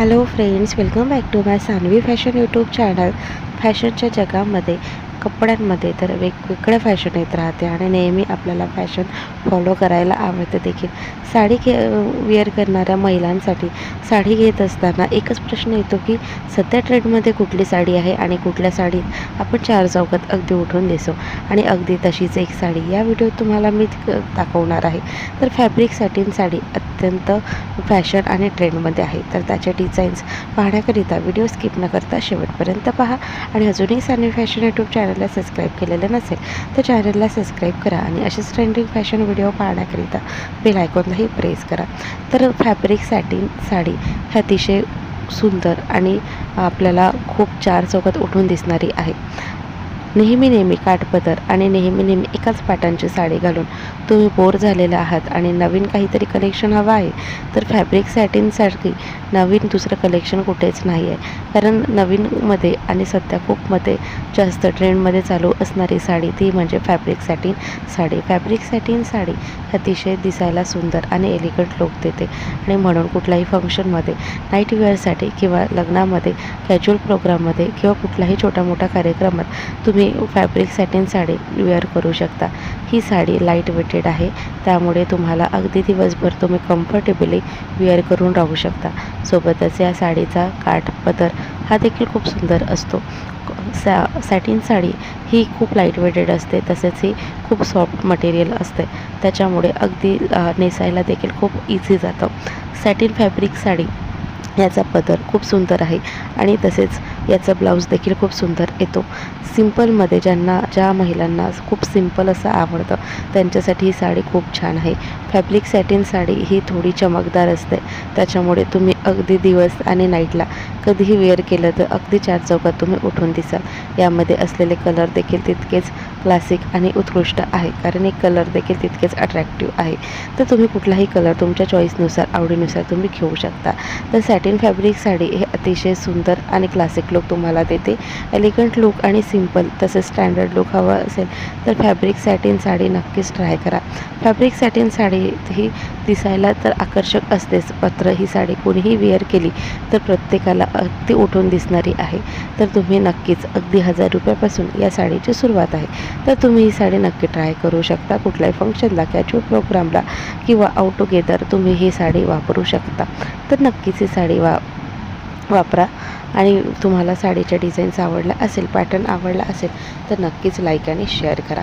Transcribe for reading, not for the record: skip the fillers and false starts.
Hello friends, welcome back to my Sanvi fashion YouTube channel. फॅशनच्या जगामध्ये कपड्यांमध्ये तर वेगवेगळ्या फॅशन येत राहते आणि नेहमी आपल्याला फॅशन फॉलो करायला आवडते देखील. साडी वेअर करणाऱ्या महिलांसाठी साडी घेत असताना एकच प्रश्न येतो की सध्या ट्रेंडमध्ये कुठली साडी आहे आणि कुठल्या साडीत आपण चार चौकात अगदी उठून दिसो. आणि अगदी तशीच एक साडी या व्हिडिओत तुम्हाला मी दाखवणार आहे. तर फॅब्रिक सॅटिन साडी अत्यंत फॅशन आणि ट्रेंडमध्ये आहे. तर त्याचे डिझाईन्स पाहण्याकरिता व्हिडिओ स्किप न करता शेवटपर्यंत पहा. आणि अजूनही सानवी फॅशन यूट्यूब चॅनलला सबस्क्राईब केलेलं नसेल तर चॅनलला सबस्क्राईब करा आणि असेच ट्रेंडिंग फॅशन व्हिडिओ पाहण्याकरिता बेल आयकॉनलाही प्रेस करा. तर फॅब्रिक सॅटिन साडी ही अतिशय सुंदर आणि आपल्याला खूप चार चौकात उठून दिसणारी आहे. नेहमी काठपदर आणि नेहमी एकाच पॅटर्नची साडी घालून तुम्ही बोर झालेला आहात आणि नवीन काहीतरी कलेक्शन हवं आहे तर फॅब्रिक सॅटिनसारखी नवीन दुसरं कलेक्शन कुठेच नाही आहे. कारण नवीनमध्ये आणि सध्या खूपमध्ये जास्त ट्रेंडमध्ये चालू असणारी साडी ती म्हणजे fabric satin sari. Fabric satin sari अतिशय दिसायला सुंदर आणि एलिगंट लुक देते आणि म्हणून कुठल्याही फंक्शनमध्ये, नाईट वेअरसाठी किंवा लग्नामध्ये, कॅज्युअल प्रोग्राममध्ये किंवा कुठल्याही छोट्या मोठ्या कार्यक्रमात तुम्ही फॅब्रिक सॅटिन साडी वेअर करू शकता. ही साडी लाईट वेटेड आहे, त्यामुळे तुम्हाला अगदी दिवसभर तुम्ही कम्फर्टेबली वेअर करून राहू शकता. सोबतच या साडीचा काठपदर हा देखील खूप सुंदर असतो. सॅटिन साडी ही खूप लाईट वेटेड असते, तसेच ही खूप सॉफ्ट मटेरियल असते, त्याच्यामुळे अगदी नेसायला देखील खूप इझी जातं. सॅटिन फॅब्रिक साडी याचा पदर खूप सुंदर आहे आणि तसेच याचा ब्लाऊज देखील खूप सुंदर येतो. सिम्पलमध्ये ज्या महिलांना खूप सिम्पल असं आवडतं त्यांच्यासाठी ही साडी खूप छान आहे. फॅब्रिक सॅटिन साडी ही थोडी चमकदार असते, त्याच्यामुळे तुम्ही अगदी दिवस आणि नाईटला कधीही वेअर केलं तर अगदी चार चौकात तुम्ही उठून दिसाल. यामध्ये असलेले कलर देखील तितकेच क्लासिक आणि उत्कृष्ट आहे, कारण एक कलर देखील तितकेच अट्रॅक्टिव्ह आहे. तर तुम्ही कुठलाही कलर तुमच्या चॉईसनुसार, आवडीनुसार तुम्ही घेऊ शकता. तर सॅटिन फॅब्रिक साडी हे अतिशय सुंदर आणि क्लासिक लुक तुम्हाला देते. एलिगंट लुक आणि सिंपल तसेच स्टँडर्ड लुक हवा असेल तर फॅब्रिक सॅटिन साडी नक्कीच ट्राय करा. फॅब्रिक सॅटिन साडी ही दिसायला तर आकर्षक असतेच, मात्र ही साडी कोणीही वेअर केली तर प्रत्येकाला अगदी उठून दिसणारी आहे. तर तुम्ही नक्कीच अगदी 1000 रुपयापासून या साडीची सुरुवात आहे. तर तुम्ही ही साडी नक्की ट्राय करू शकता. कुठल्याही फंक्शनला, कॅज्युअल प्रोग्रामला किंवा आउट टुगेदर तुम्ही ही साडी वापरू शकता. तर नक्कीच ही साडी वापरा. आणि तुम्हाला साडीच्या डिझाईन्स आवडल्या असेल, पॅटर्न आवडला असेल तर नक्कीच लाईक आणि शेअर करा.